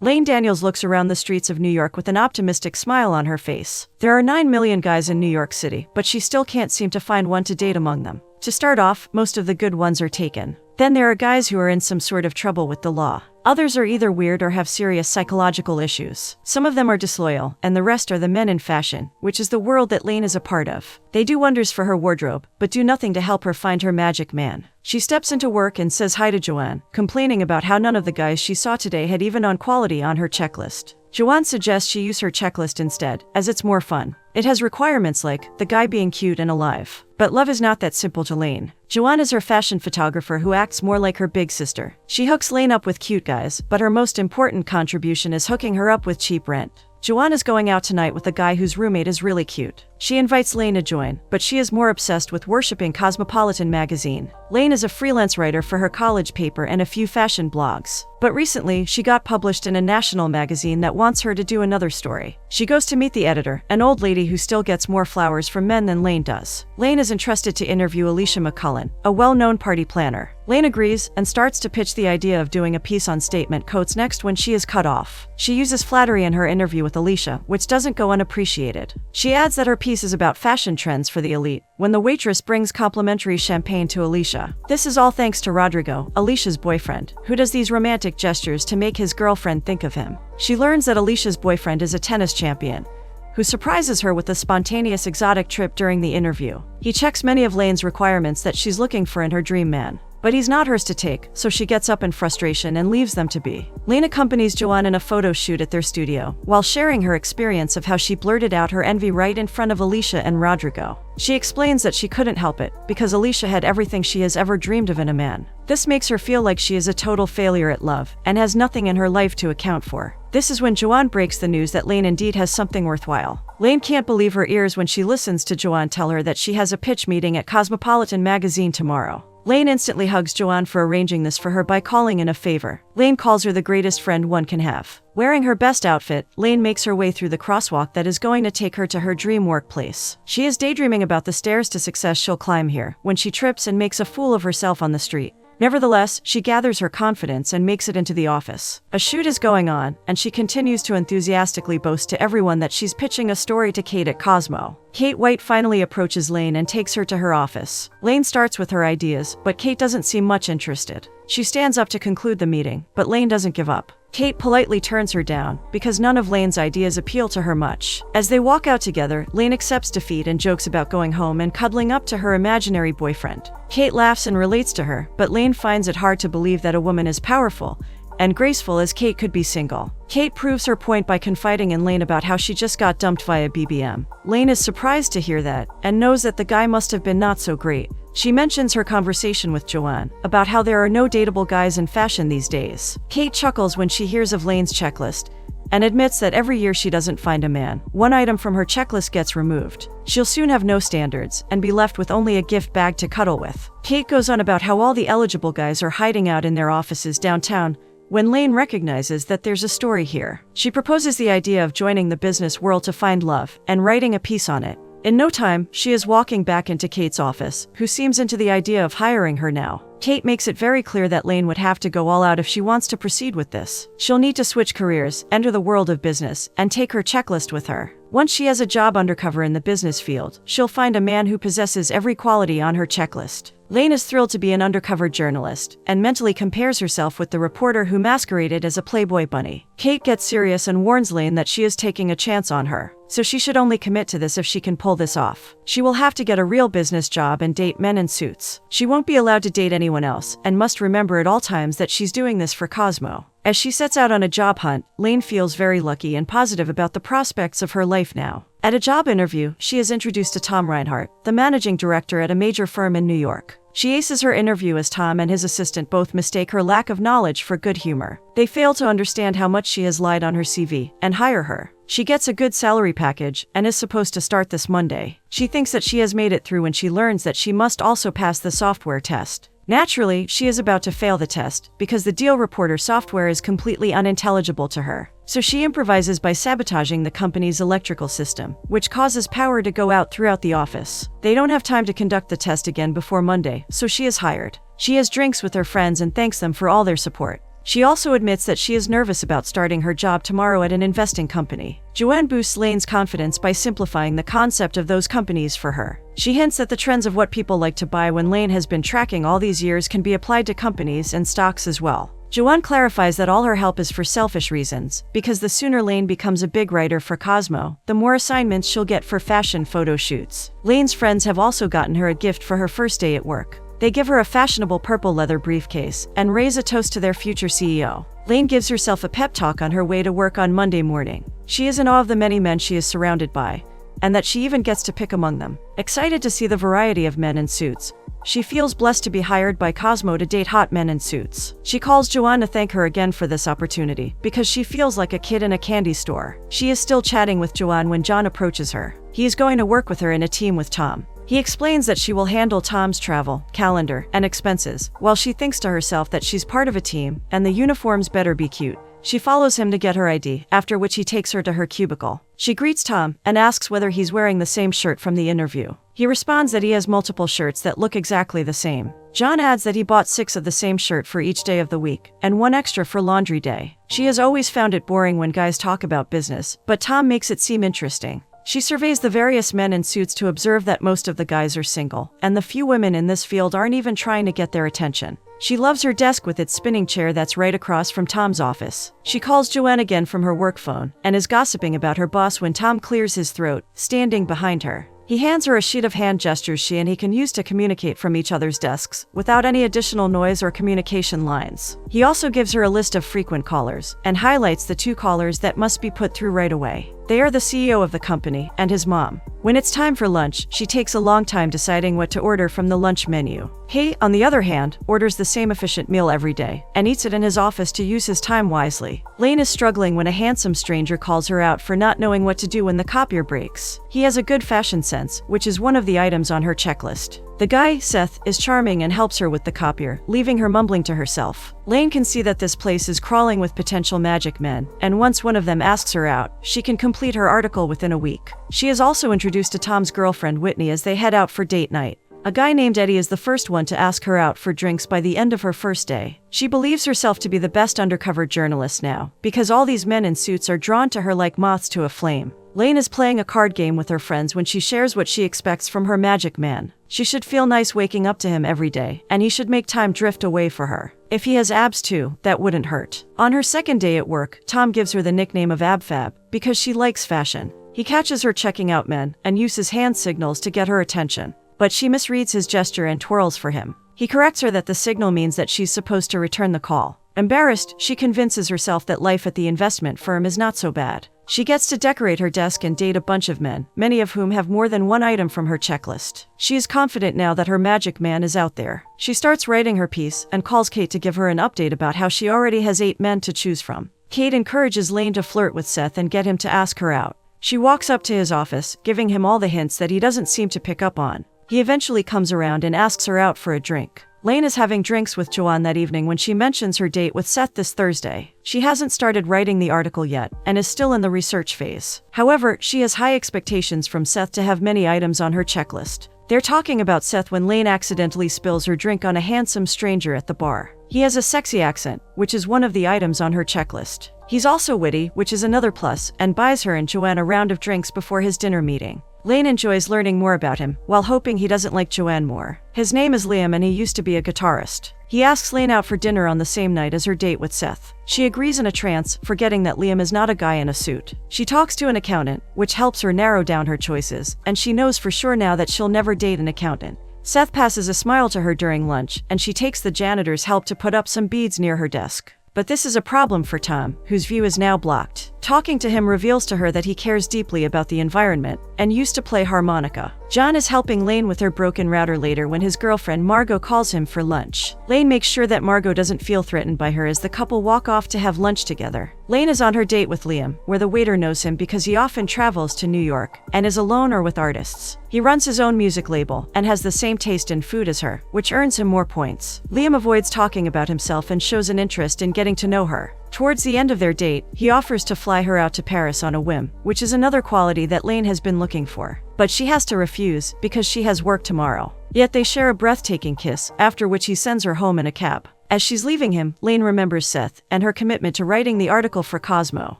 Lane Daniels looks around the streets of New York with an optimistic smile on her face. There are 9 million guys in New York City, but she still can't seem to find one to date among them. To start off, most of the good ones are taken. Then there are guys who are in some sort of trouble with the law. Others are either weird or have serious psychological issues. Some of them are disloyal, and the rest are the men in fashion, which is the world that Lane is a part of. They do wonders for her wardrobe, but do nothing to help her find her magic man. She steps into work and says hi to Joan, complaining about how none of the guys she saw today had even on quality on her checklist. Joan suggests she use her checklist instead, as it's more fun. It has requirements like the guy being cute and alive. But love is not that simple to Lane. Joan is her fashion photographer who acts more like her big sister. She hooks Lane up with cute guys, but her most important contribution is hooking her up with cheap rent. Joan is going out tonight with a guy whose roommate is really cute. She invites Lane to join, but she is more obsessed with worshipping Cosmopolitan magazine. Lane is a freelance writer for her college paper and a few fashion blogs. But recently, she got published in a national magazine that wants her to do another story. She goes to meet the editor, an old lady who still gets more flowers from men than Lane does. Lane is entrusted to interview Alicia McCullen, a well-known party planner. Lane agrees and starts to pitch the idea of doing a piece on statement coats next when she is cut off. She uses flattery in her interview with Alicia, which doesn't go unappreciated. She adds that her piece is about fashion trends for the elite, when the waitress brings complimentary champagne to Alicia. This is all thanks to Rodrigo, Alicia's boyfriend, who does these romantic gestures to make his girlfriend think of him. She learns that Alicia's boyfriend is a tennis champion, who surprises her with a spontaneous exotic trip during the interview. He checks many of Lane's requirements that she's looking for in her dream man. But he's not hers to take, so she gets up in frustration and leaves them to be. Lane accompanies Joan in a photo shoot at their studio, while sharing her experience of how she blurted out her envy right in front of Alicia and Rodrigo. She explains that she couldn't help it, because Alicia had everything she has ever dreamed of in a man. This makes her feel like she is a total failure at love, and has nothing in her life to account for. This is when Joan breaks the news that Lane indeed has something worthwhile. Lane can't believe her ears when she listens to Joan tell her that she has a pitch meeting at Cosmopolitan magazine tomorrow. Lane instantly hugs Joan for arranging this for her by calling in a favor. Lane calls her the greatest friend one can have. Wearing her best outfit, Lane makes her way through the crosswalk that is going to take her to her dream workplace. She is daydreaming about the stairs to success she'll climb here, when she trips and makes a fool of herself on the street. Nevertheless, she gathers her confidence and makes it into the office. A shoot is going on, and she continues to enthusiastically boast to everyone that she's pitching a story to Kate at Cosmo. Kate White finally approaches Lane and takes her to her office. Lane starts with her ideas, but Kate doesn't seem much interested. She stands up to conclude the meeting, but Lane doesn't give up. Kate politely turns her down, because none of Lane's ideas appeal to her much. As they walk out together, Lane accepts defeat and jokes about going home and cuddling up to her imaginary boyfriend. Kate laughs and relates to her, but Lane finds it hard to believe that a woman as powerful and graceful as Kate could be single. Kate proves her point by confiding in Lane about how she just got dumped via BBM. Lane is surprised to hear that, and knows that the guy must have been not so great. She mentions her conversation with Joan about how there are no dateable guys in fashion these days. Kate chuckles when she hears of Lane's checklist, and admits that every year she doesn't find a man, one item from her checklist gets removed. She'll soon have no standards, and be left with only a gift bag to cuddle with. Kate goes on about how all the eligible guys are hiding out in their offices downtown, when Lane recognizes that there's a story here. She proposes the idea of joining the business world to find love, and writing a piece on it. In no time, she is walking back into Kate's office, who seems into the idea of hiring her now. Kate makes it very clear that Lane would have to go all out if she wants to proceed with this. She'll need to switch careers, enter the world of business, and take her checklist with her. Once she has a job undercover in the business field, she'll find a man who possesses every quality on her checklist. Lane is thrilled to be an undercover journalist, and mentally compares herself with the reporter who masqueraded as a Playboy bunny. Kate gets serious and warns Lane that she is taking a chance on her, so she should only commit to this if she can pull this off. She will have to get a real business job and date men in suits. She won't be allowed to date anyone else, and must remember at all times that she's doing this for Cosmo. As she sets out on a job hunt, Lane feels very lucky and positive about the prospects of her life now. At a job interview, she is introduced to Tom Reinhardt, the managing director at a major firm in New York. She aces her interview as Tom and his assistant both mistake her lack of knowledge for good humor. They fail to understand how much she has lied on her CV, and hire her. She gets a good salary package, and is supposed to start this Monday. She thinks that she has made it through when she learns that she must also pass the software test. Naturally, she is about to fail the test, because the Deal Reporter software is completely unintelligible to her. So she improvises by sabotaging the company's electrical system, which causes power to go out throughout the office. They don't have time to conduct the test again before Monday, so she is hired. She has drinks with her friends and thanks them for all their support. She also admits that she is nervous about starting her job tomorrow at an investing company. Joan boosts Lane's confidence by simplifying the concept of those companies for her. She hints that the trends of what people like to buy when Lane has been tracking all these years can be applied to companies and stocks as well. Joan clarifies that all her help is for selfish reasons, because the sooner Lane becomes a big writer for Cosmo, the more assignments she'll get for fashion photo shoots. Lane's friends have also gotten her a gift for her first day at work. They give her a fashionable purple leather briefcase and raise a toast to their future CEO. Lane gives herself a pep talk on her way to work on Monday morning. She is in awe of the many men she is surrounded by, and that she even gets to pick among them. Excited to see the variety of men in suits, she feels blessed to be hired by Cosmo to date hot men in suits. She calls Joan to thank her again for this opportunity, because she feels like a kid in a candy store. She is still chatting with Joan when John approaches her. He is going to work with her in a team with Tom. He explains that she will handle Tom's travel, calendar, and expenses, while she thinks to herself that she's part of a team, and the uniforms better be cute. She follows him to get her ID, after which he takes her to her cubicle. She greets Tom and asks whether he's wearing the same shirt from the interview. He responds that he has multiple shirts that look exactly the same. John adds that he bought 6 of the same shirt for each day of the week, and 1 extra for laundry day. She has always found it boring when guys talk about business, but Tom makes it seem interesting. She surveys the various men in suits to observe that most of the guys are single, and the few women in this field aren't even trying to get their attention. She loves her desk with its spinning chair that's right across from Tom's office. She calls Joan again from her work phone, and is gossiping about her boss when Tom clears his throat, standing behind her. He hands her a sheet of hand gestures she and he can use to communicate from each other's desks, without any additional noise or communication lines. He also gives her a list of frequent callers, and highlights the 2 callers that must be put through right away. They are the CEO of the company and his mom. When it's time for lunch, she takes a long time deciding what to order from the lunch menu. He, on the other hand, orders the same efficient meal every day, and eats it in his office to use his time wisely. Lane is struggling when a handsome stranger calls her out for not knowing what to do when the copier breaks. He has a good fashion sense, which is one of the items on her checklist. The guy, Seth, is charming and helps her with the copier, leaving her mumbling to herself. Lane can see that this place is crawling with potential magic men, and once one of them asks her out, she can complete her article within a week. She is also introduced to Tom's girlfriend Whitney as they head out for date night. A guy named Eddie is the first one to ask her out for drinks by the end of her first day. She believes herself to be the best undercover journalist now, because all these men in suits are drawn to her like moths to a flame. Lane is playing a card game with her friends when she shares what she expects from her magic man. She should feel nice waking up to him every day, and he should make time drift away for her. If he has abs too, that wouldn't hurt. On her second day at work, Tom gives her the nickname of AbFab, because she likes fashion. He catches her checking out men, and uses hand signals to get her attention. But she misreads his gesture and twirls for him. He corrects her that the signal means that she's supposed to return the call. Embarrassed, she convinces herself that life at the investment firm is not so bad. She gets to decorate her desk and date a bunch of men, many of whom have more than one item from her checklist. She is confident now that her magic man is out there. She starts writing her piece and calls Kate to give her an update about how she already has 8 men to choose from. Kate encourages Lane to flirt with Seth and get him to ask her out. She walks up to his office, giving him all the hints that he doesn't seem to pick up on. He eventually comes around and asks her out for a drink. Lane is having drinks with Joan that evening when she mentions her date with Seth this Thursday. She hasn't started writing the article yet, and is still in the research phase. However, she has high expectations from Seth to have many items on her checklist. They're talking about Seth when Lane accidentally spills her drink on a handsome stranger at the bar. He has a sexy accent, which is one of the items on her checklist. He's also witty, which is another plus, and buys her and Joan a round of drinks before his dinner meeting. Lane enjoys learning more about him, while hoping he doesn't like Joan more. His name is Liam and he used to be a guitarist. He asks Lane out for dinner on the same night as her date with Seth. She agrees in a trance, forgetting that Liam is not a guy in a suit. She talks to an accountant, which helps her narrow down her choices, and she knows for sure now that she'll never date an accountant. Seth passes a smile to her during lunch, and she takes the janitor's help to put up some beads near her desk. But this is a problem for Tom, whose view is now blocked. Talking to him reveals to her that he cares deeply about the environment, and used to play harmonica. John is helping Lane with her broken router later when his girlfriend Margot calls him for lunch. Lane makes sure that Margot doesn't feel threatened by her as the couple walk off to have lunch together. Lane is on her date with Liam, where the waiter knows him because he often travels to New York, and is alone or with artists. He runs his own music label, and has the same taste in food as her, which earns him more points. Liam avoids talking about himself and shows an interest in getting to know her. Towards the end of their date, he offers to fly her out to Paris on a whim, which is another quality that Lane has been looking for. But she has to refuse, because she has work tomorrow. Yet they share a breathtaking kiss, after which he sends her home in a cab. As she's leaving him, Lane remembers Seth and her commitment to writing the article for Cosmo.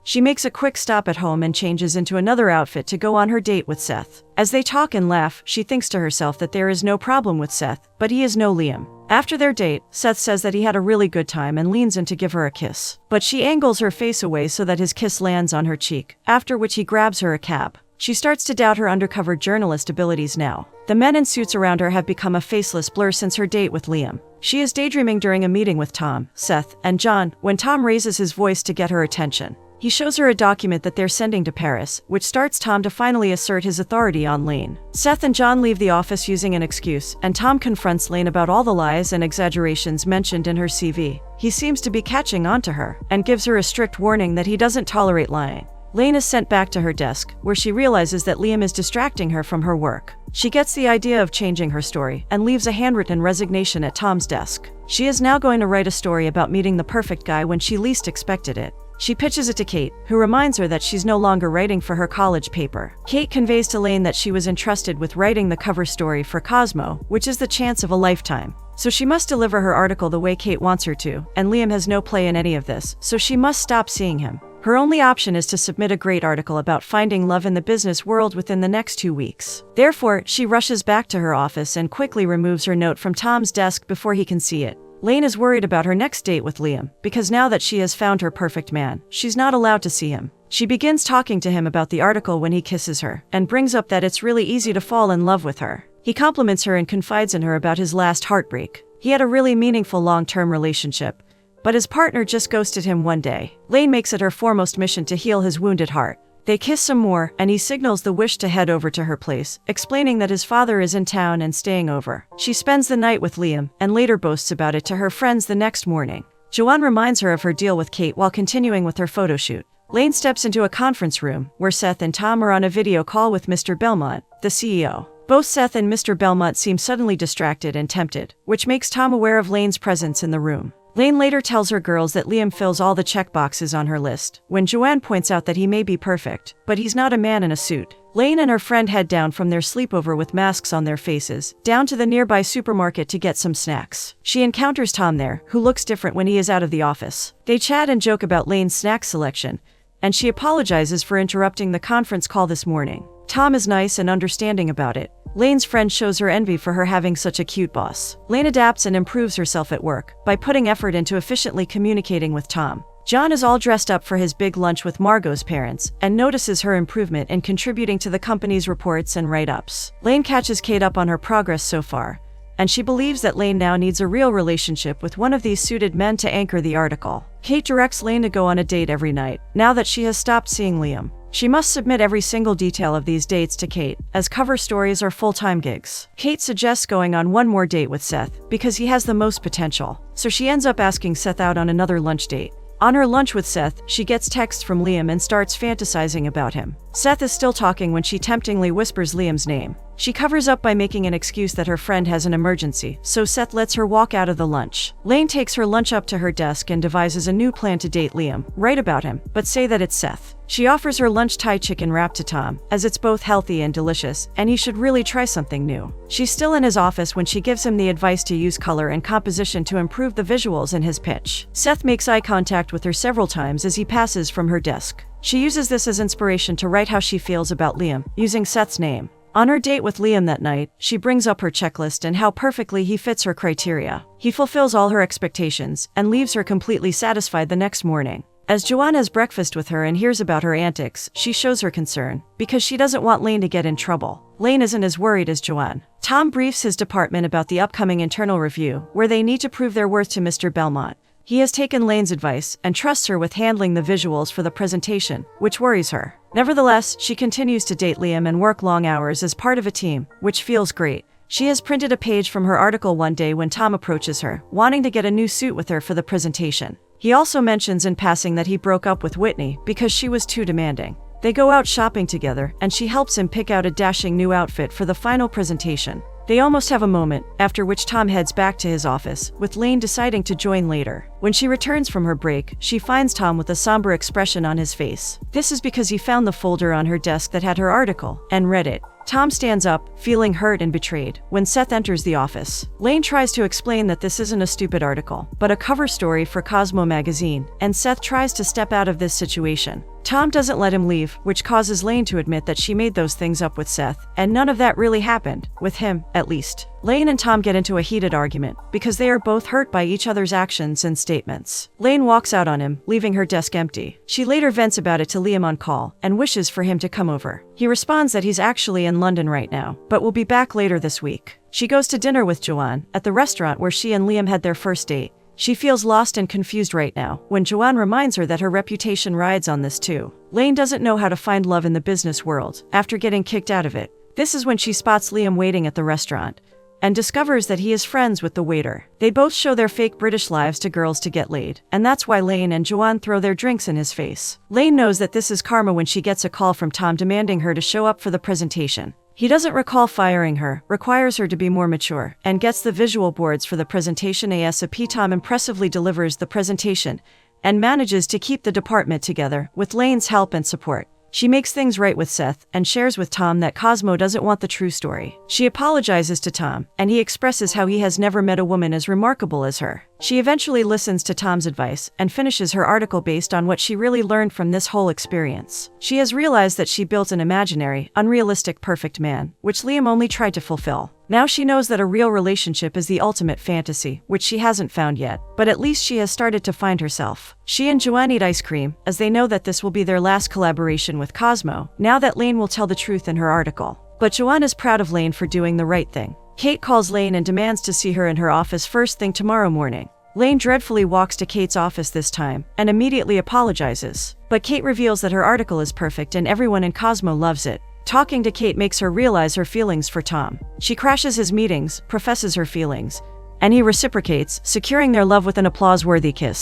She makes a quick stop at home and changes into another outfit to go on her date with Seth. As they talk and laugh, she thinks to herself that there is no problem with Seth, but he is no Liam. After their date, Seth says that he had a really good time and leans in to give her a kiss. But she angles her face away so that his kiss lands on her cheek, after which he grabs her a cab. She starts to doubt her undercover journalist abilities now. The men in suits around her have become a faceless blur since her date with Liam. She is daydreaming during a meeting with Tom, Seth, and Joan when Tom raises his voice to get her attention. He shows her a document that they're sending to Paris, which starts Tom to finally assert his authority on Lane. Seth and Joan leave the office using an excuse, and Tom confronts Lane about all the lies and exaggerations mentioned in her CV. He seems to be catching on to her, and gives her a strict warning that he doesn't tolerate lying. Lane is sent back to her desk, where she realizes that Liam is distracting her from her work. She gets the idea of changing her story, and leaves a handwritten resignation at Tom's desk. She is now going to write a story about meeting the perfect guy when she least expected it. She pitches it to Kate, who reminds her that she's no longer writing for her college paper. Kate conveys to Lane that she was entrusted with writing the cover story for Cosmo, which is the chance of a lifetime. So she must deliver her article the way Kate wants her to, and Liam has no play in any of this, so she must stop seeing him. Her only option is to submit a great article about finding love in the business world within the next 2 weeks. Therefore, she rushes back to her office and quickly removes her note from Tom's desk before he can see it. Lane is worried about her next date with Liam, because now that she has found her perfect man, she's not allowed to see him. She begins talking to him about the article when he kisses her, and brings up that it's really easy to fall in love with her. He compliments her and confides in her about his last heartbreak. He had a really meaningful long-term relationship, but his partner just ghosted him one day. Lane makes it her foremost mission to heal his wounded heart. They kiss some more, and he signals the wish to head over to her place, explaining that his father is in town and staying over. She spends the night with Liam, and later boasts about it to her friends the next morning. Joan reminds her of her deal with Kate while continuing with her photo shoot. Lane steps into a conference room, where Seth and Tom are on a video call with Mr. Belmont, the CEO. Both Seth and Mr. Belmont seem suddenly distracted and tempted, which makes Tom aware of Lane's presence in the room. Lane later tells her girls that Liam fills all the checkboxes on her list, when Joan points out that he may be perfect, but he's not a man in a suit. Lane and her friend head down from their sleepover with masks on their faces, down to the nearby supermarket to get some snacks. She encounters Tom there, who looks different when he is out of the office. They chat and joke about Lane's snack selection, and she apologizes for interrupting the conference call this morning. Tom is nice and understanding about it. Lane's friend shows her envy for her having such a cute boss. Lane adapts and improves herself at work by putting effort into efficiently communicating with Tom. John is all dressed up for his big lunch with Margot's parents and notices her improvement in contributing to the company's reports and write-ups. Lane catches Kate up on her progress so far, and she believes that Lane now needs a real relationship with one of these suited men to anchor the article. Kate directs Lane to go on a date every night, now that she has stopped seeing Liam. She must submit every single detail of these dates to Kate, as cover stories are full-time gigs. Kate suggests going on one more date with Seth, because he has the most potential, so she ends up asking Seth out on another lunch date. On her lunch with Seth, she gets texts from Liam and starts fantasizing about him. Seth is still talking when she temptingly whispers Liam's name. She covers up by making an excuse that her friend has an emergency, so Seth lets her walk out of the lunch. Lane takes her lunch up to her desk and devises a new plan to date Liam, write about him, but say that it's Seth. She offers her lunch Thai chicken wrap to Tom, as it's both healthy and delicious, and he should really try something new. She's still in his office when she gives him the advice to use color and composition to improve the visuals in his pitch. Seth makes eye contact with her several times as he passes from her desk. She uses this as inspiration to write how she feels about Liam, using Seth's name. On her date with Liam that night, she brings up her checklist and how perfectly he fits her criteria. He fulfills all her expectations, and leaves her completely satisfied the next morning. As Joan has breakfast with her and hears about her antics, she shows her concern, because she doesn't want Lane to get in trouble. Lane isn't as worried as Joan. Tom briefs his department about the upcoming internal review, where they need to prove their worth to Mr. Belmont. He has taken Lane's advice, and trusts her with handling the visuals for the presentation, which worries her. Nevertheless, she continues to date Liam and work long hours as part of a team, which feels great. She has printed a page from her article one day when Tom approaches her, wanting to get a new suit with her for the presentation. He also mentions in passing that he broke up with Whitney because she was too demanding. They go out shopping together, and she helps him pick out a dashing new outfit for the final presentation. They almost have a moment, after which Tom heads back to his office, with Lane deciding to join later. When she returns from her break, she finds Tom with a somber expression on his face. This is because he found the folder on her desk that had her article, and read it. Tom stands up, feeling hurt and betrayed, when Seth enters the office. Lane tries to explain that this isn't a stupid article, but a cover story for Cosmo magazine, and Seth tries to step out of this situation. Tom doesn't let him leave, which causes Lane to admit that she made those things up with Seth, and none of that really happened, with him, at least. Lane and Tom get into a heated argument, because they are both hurt by each other's actions and statements. Lane walks out on him, leaving her desk empty. She later vents about it to Liam on call, and wishes for him to come over. He responds that he's actually in London right now, but will be back later this week. She goes to dinner with Joan, at the restaurant where she and Liam had their first date. She feels lost and confused right now, when Joan reminds her that her reputation rides on this too. Lane doesn't know how to find love in the business world, after getting kicked out of it. This is when she spots Liam waiting at the restaurant, and discovers that he is friends with the waiter. They both show their fake British lives to girls to get laid, and that's why Lane and Joan throw their drinks in his face. Lane knows that this is karma when she gets a call from Tom demanding her to show up for the presentation. He doesn't recall firing her, requires her to be more mature, and gets the visual boards for the presentation ASAP. Tom impressively delivers the presentation and manages to keep the department together with Lane's help and support. She makes things right with Seth and shares with Tom that Cosmo doesn't want the true story. She apologizes to Tom, and he expresses how he has never met a woman as remarkable as her. She eventually listens to Tom's advice and finishes her article based on what she really learned from this whole experience. She has realized that she built an imaginary, unrealistic perfect man, which Liam only tried to fulfill. Now she knows that a real relationship is the ultimate fantasy, which she hasn't found yet, but at least she has started to find herself. She and Joan eat ice cream, as they know that this will be their last collaboration with Cosmo, now that Lane will tell the truth in her article. But Joan is proud of Lane for doing the right thing. Kate calls Lane and demands to see her in her office first thing tomorrow morning. Lane dreadfully walks to Kate's office this time, and immediately apologizes. But Kate reveals that her article is perfect and everyone in Cosmo loves it. Talking to Kate makes her realize her feelings for Tom. She crashes his meetings, professes her feelings, and he reciprocates, securing their love with an applause-worthy kiss.